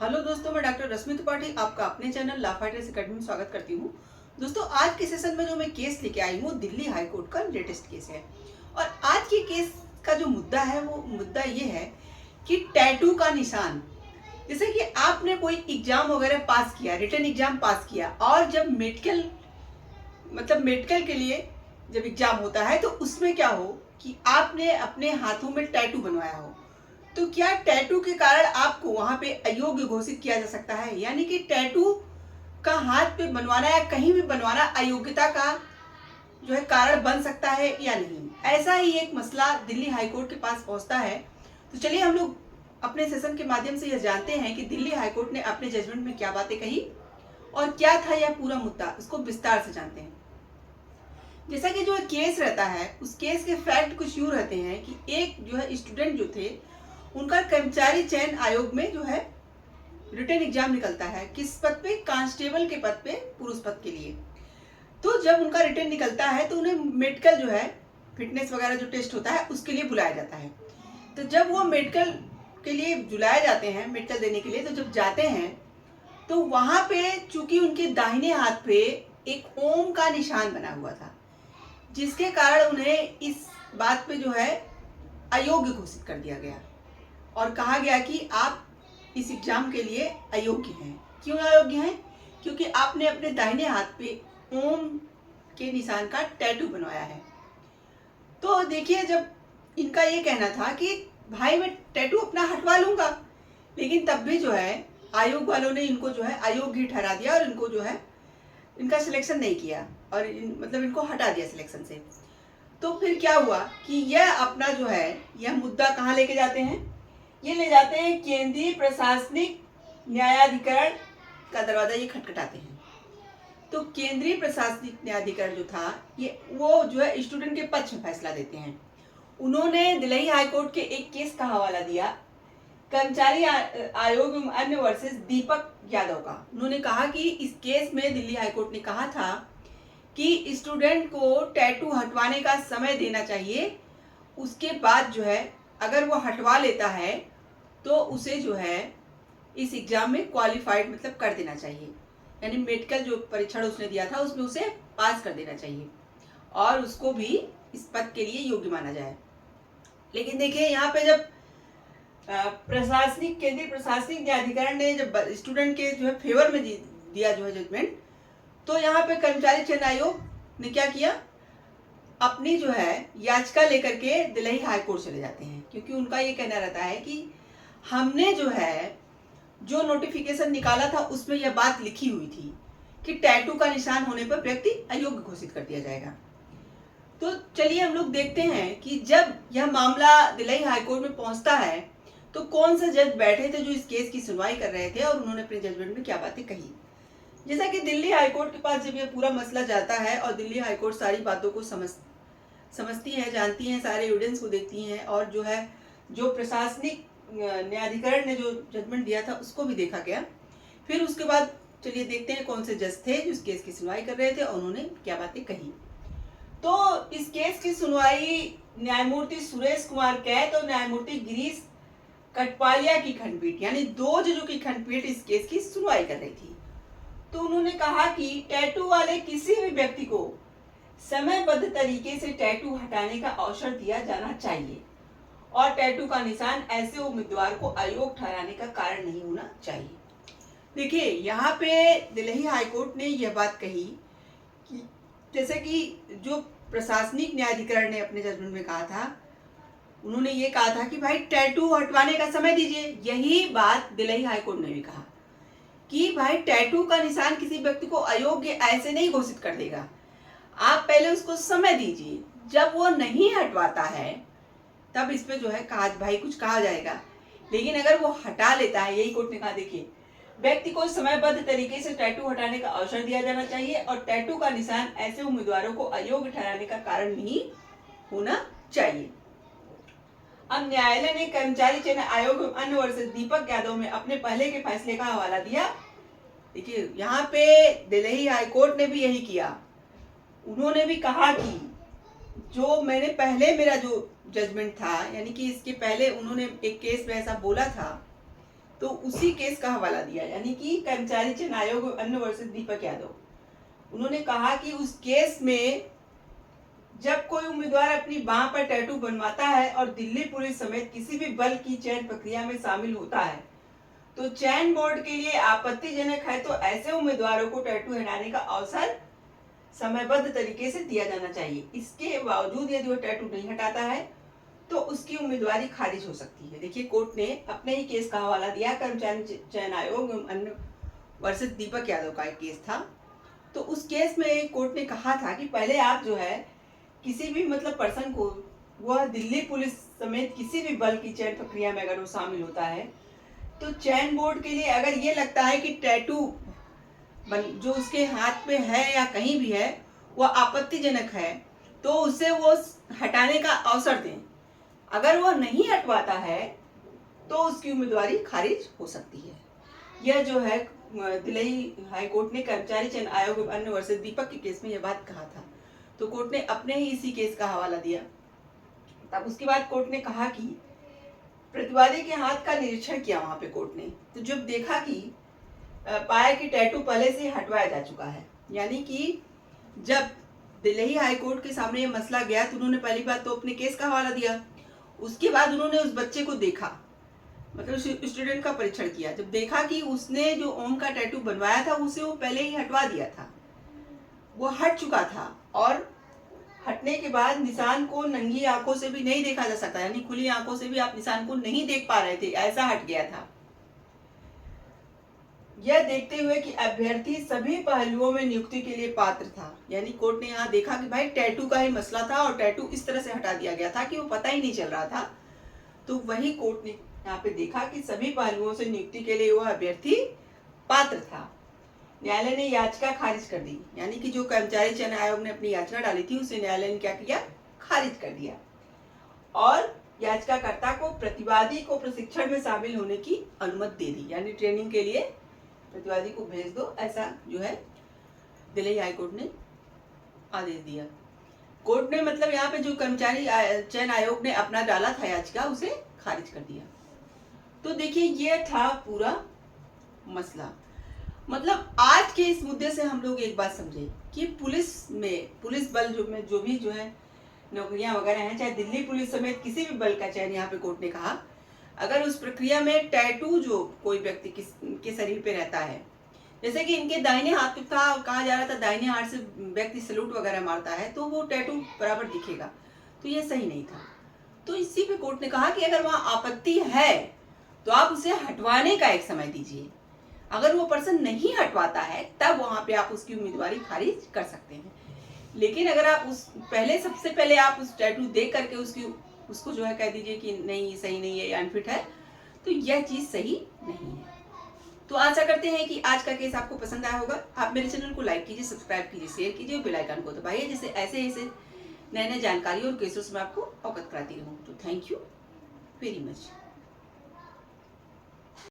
Hello दोस्तों, मैं doctor रश्मि त्रिपाठी आपका अपने चैनल लॉ फाइटर्स एकेडमी में स्वागत करती हूँ। दोस्तों, आज के सेशन में जो मैं केस लेके आई हूँ दिल्ली हाई कोर्ट का लेटेस्ट केस है। और आज के केस का जो मुद्दा है वो मुद्दा ये है कि टैटू का निशान। जैसे कि आपने कोई एग्जाम वगैरह पास किया, रिटन एग्जाम पास किया, और जब मेडिकल के लिए जब एग्जाम होता है तो उसमें क्या हो कि आपने अपने हाथों में टैटू बनवाया हो, तो क्या टैटू के कारण आपको वहां पे अयोग्य घोषित किया जा सकता है? यानी कि टैटू का हाथ पे बनवाना या कहीं भी बनवाना अयोग्यता का जो है कारण बन सकता है या नहीं? ऐसा ही एक मसला दिल्ली हाईकोर्ट के पास पहुंचता है। तो चलिए हम लोग अपने सेशन के माध्यम से यह जानते हैं कि दिल्ली हाईकोर्ट ने अपने जजमेंट में क्या बातें कही और क्या था यह पूरा मुद्दा, इसको विस्तार से जानते हैं। जैसा कि जो केस रहता है उस केस के फैक्ट कुछ यूं रहते हैं कि एक जो है स्टूडेंट जो थे उनका कर्मचारी चयन आयोग में जो है रिटन एग्जाम निकलता है। किस पद पे? कांस्टेबल के पद पे, पुरुष पद के लिए। तो जब उनका रिटन निकलता है तो उन्हें मेडिकल जो है फिटनेस वगैरह जो टेस्ट होता है उसके लिए बुलाया जाता है। तो जब वो मेडिकल के लिए बुलाए जाते हैं, मेडिकल देने के लिए, तो जब जाते हैं तो वहां पे चूंकि उनके दाहिने हाथ पे एक ओम का निशान बना हुआ था, जिसके कारण उन्हें इस बात पे जो है अयोग्य घोषित कर दिया गया और कहा गया कि आप इस एग्जाम के लिए अयोग्य हैं। क्यों अयोग्य हैं? क्योंकि आपने अपने दाहिने हाथ पे ओम के निशान का टैटू बनवाया है। तो देखिए, जब इनका ये कहना था कि भाई मैं टैटू अपना हटवा लूंगा, लेकिन तब भी जो है आयोग वालों ने इनको जो है अयोग्य ठहरा दिया और इनको जो है इनका सिलेक्शन नहीं किया और मतलब इनको हटा दिया सिलेक्शन से। तो फिर क्या हुआ कि यह अपना जो है यह मुद्दा कहाँ लेके जाते हैं? ये ले जाते हैं केंद्रीय प्रशासनिक न्यायाधिकरण का दरवाजा ये खटखटाते हैं। तो केंद्रीय प्रशासनिक न्यायाधिकरण जो था ये वो जो है स्टूडेंट के पक्ष में फैसला देते हैं। उन्होंने दिल्ली हाईकोर्ट के एक केस का हवाला दिया, कर्मचारी आयोग एवं अन्य वर्सेस दीपक यादव का। उन्होंने कहा कि इस केस में दिल्ली हाईकोर्ट ने कहा था कि स्टूडेंट को टैटू हटवाने का समय देना चाहिए, उसके बाद जो है अगर वो हटवा लेता है तो उसे जो है इस एग्जाम में क्वालिफाइड मतलब कर देना चाहिए, यानी मेडिकल जो परीक्षण उसने दिया था उसमें उसे पास कर देना चाहिए और उसको भी इस पद के लिए योग्य माना जाए। लेकिन देखिए यहाँ पे जब केंद्रीय प्रशासनिक न्यायाधिकरण ने जब स्टूडेंट के जो है फेवर में दिया जो है जजमेंट, तो यहाँ पे कर्मचारी चयन आयोग ने क्या किया, अपनी जो है याचिका लेकर के दिल्ली हाईकोर्ट चले जाते हैं। क्योंकि उनका ये कहना रहता है कि हमने जो है जो नोटिफिकेशन निकाला था उसमें यह बात लिखी हुई थी कि टैटू का निशान होने पर व्यक्ति अयोग्य घोषित कर दिया जाएगा। तो चलिए हम लोग देखते हैं कि जब यह मामला दिल्ली हाईकोर्ट में पहुंचता है तो कौन सा जज बैठे थे जो इस केस की सुनवाई कर रहे थे और उन्होंने अपने जजमेंट में क्या बातें कही। जैसा कि दिल्ली हाईकोर्ट के पास जब यह पूरा मसला जाता है और दिल्ली हाईकोर्ट सारी बातों को समझती है, जानती है, सारे एविडेंस को देखती हैं और जो है जो प्रशासनिक न्यायाधिकरण ने जो जजमेंट दिया था उसको भी देखा गया। फिर उसके बाद चलिए देखते हैं कौन से जज थे जो इस केस की सुनवाई कर रहे थे और उन्होंने क्या बातें कही। तो इस केस की सुनवाई न्यायमूर्ति सुरेश कुमार कैत और न्यायमूर्ति गिरीश कटपालिया की खंडपीठ, यानी दो जजों की खंडपीठ इस केस की सुनवाई कर रही थी। तो उन्होंने कहा कि टैटू वाले किसी भी व्यक्ति को समयबद्ध तरीके से टैटू हटाने का अवसर दिया जाना चाहिए और टैटू का निशान ऐसे उम्मीदवार को अयोग्य ठहराने का कारण नहीं होना चाहिए। देखिए यहाँ पे दिल्ली हाईकोर्ट ने यह बात कही कि जैसे कि जो प्रशासनिक न्यायाधिकरण ने अपने जजमेंट में कहा था, उन्होंने ये कहा था कि भाई टैटू हटवाने का समय दीजिए। यही बात दिल्ली हाईकोर्ट ने भी कहा कि भाई टैटू का निशान किसी व्यक्ति को अयोग्य ऐसे नहीं घोषित कर देगा, आप पहले उसको समय दीजिए। जब वो नहीं हटवाता है तब इस पे जो है कहा भाई कुछ कहा जाएगा, लेकिन अगर वो हटा लेता है, यही कोर्ट ने कहा देखिए व्यक्ति को समयबद्ध तरीके से टैटू हटाने का अवसर दिया जाना चाहिए और टैटू का निशान ऐसे उम्मीदवारों को अयोग्य ठहराने का कारण नहीं होना चाहिए। अब न्यायालय ने कर्मचारी चयन आयोग एवं अन्य वर्सेस दीपक यादव में अपने पहले के फैसले का हवाला दिया। देखिए यहाँ पे दिल्ली हाईकोर्ट ने भी यही किया। उन्होंने भी कहा कि जो मैंने मेरा जो जजमेंट था, यानी कि इसके पहले उन्होंने एक केस में ऐसा बोला था तो उसी केस का हवाला दिया, यानी कि कर्मचारी चयन आयोग अन्य वर्सेस दीपक यादव। उन्होंने कहा कि उस केस में जब कोई उम्मीदवार अपनी बांह पर टैटू बनवाता है और दिल्ली पुलिस समेत किसी भी बल की चयन प्रक्रिया में शामिल होता है तो चयन बोर्ड के लिए आपत्तिजनक है, तो ऐसे उम्मीदवारों को टैटू हटाने का अवसर समयबद्ध तरीके से दिया जाना चाहिए। इसके बावजूद यदि वो टैटू नहीं हटाता है तो उसकी उम्मीदवारी खारिज हो सकती है। देखिए, कोर्ट ने अपने ही केस का हवाला दिया, कर्मचारी चयन आयोग अन्य वर्सेस दीपक यादव का एक केस था। तो उस केस में कोर्ट ने कहा था कि पहले आप जो है किसी भी पर्सन को, वह दिल्ली पुलिस समेत किसी भी बल की चयन प्रक्रिया में अगर वो शामिल होता है तो चयन बोर्ड के लिए अगर ये लगता है कि टैटू जो उसके हाथ में है या कहीं भी है वह आपत्तिजनक है तो उसे वो हटाने का अवसर दें। अगर वह नहीं हटवाता है तो उसकी उम्मीदवारी खारिज हो सकती है। यह जो है दिल्ली हाई कोर्ट ने कर्मचारी चयन आयोग अन्य वर्सेस दीपक के केस में यह बात कहा था। तो कोर्ट ने अपने ही इसी केस का हवाला दिया। तब उसके बाद कोर्ट ने कहा कि प्रतिवादी के हाथ का निरीक्षण किया वहां पे कोर्ट ने, तो जब देखा कि पाया कि टैटू पहले से हटवाया जा चुका है, यानी कि जब दिल्ली हाई कोर्ट के सामने ये मसला गया तो उन्होंने पहली बात तो अपने केस का हवाला दिया, उसके बाद उन्होंने उस बच्चे को देखा, स्टूडेंट का परीक्षण किया। जब देखा कि उसने जो ओम का टैटू बनवाया था उसे वो पहले ही हटवा दिया था, वो हट चुका था और हटने के बाद निशान को नंगी आंखों से भी नहीं देखा जा सकता, यानी खुली आंखों से भी आप निशान को नहीं देख पा रहे थे, ऐसा हट गया था। यह देखते हुए कि अभ्यर्थी सभी पहलुओं में नियुक्ति के लिए पात्र था, यानी कोर्ट ने यहाँ देखा कि भाई टैटू का ही मसला था और टैटू इस तरह से हटा दिया गया था कि वो पता ही नहीं चल रहा था। तो वही कोर्ट ने यहाँ पे देखा कि सभी पहलुओं से नियुक्ति के लिए वह अभ्यर्थी पात्र था। न्यायालय ने याचिका खारिज कर दी, यानी कि जो कर्मचारी चयन आयोग ने अपनी याचिका डाली थी उसे न्यायालय ने क्या किया, खारिज कर दिया और याचिकाकर्ता को प्रतिवादी को प्रशिक्षण में शामिल होने की अनुमति दे दी, यानी ट्रेनिंग के लिए प्रतिवादी को भेज दो, ऐसा जो है दिल्ली हाई कोर्ट ने आदेश दिया। कोर्ट ने यहाँ पे जो कर्मचारी चयन आयोग ने अपना डाला था याचिका उसे खारिज कर दिया। तो देखिए, ये था पूरा मसला। आज के इस मुद्दे से हम लोग एक बात समझे कि पुलिस बल में जो भी है नौकरियां वगैरह हैं, चाहे दिल्ली पुलिस समेत किसी भी बल का चयन, यहाँ पे कोर्ट ने कहा अगर उस प्रक्रिया में टैटू जो कोई व्यक्ति के शरीर पे रहता है, जैसे कि इनके दाहिने हाथ पे था, कहा जा रहा था दाहिने हाथ से व्यक्ति सैल्यूट वगैरह मारता है तो वो टैटू बराबर दिखेगा, तो ये सही नहीं था। तो इसी पे कोर्ट ने कहा कि अगर वहां आपत्ति है तो आप उसे हटवाने का एक समय दीजिए। अगर वो पर्सन नहीं हटवाता है तब वहां पे आप उसकी उम्मीदवारी खारिज कर सकते हैं। लेकिन अगर आप सबसे पहले आप उस टैटू देख करके उसको जो है कह दीजिए कि नहीं ये सही नहीं है, ये अनफिट है, तो यह चीज सही नहीं है। तो आशा करते हैं कि आज का केस आपको पसंद आया होगा। आप मेरे चैनल को लाइक कीजिए, सब्सक्राइब कीजिए, शेयर कीजिए, बेल आइकन को दबाइए, जिससे ऐसे नए जानकारी और केसेस में आपको अवगत कराती रहूं। तो थैंक यू वेरी मच।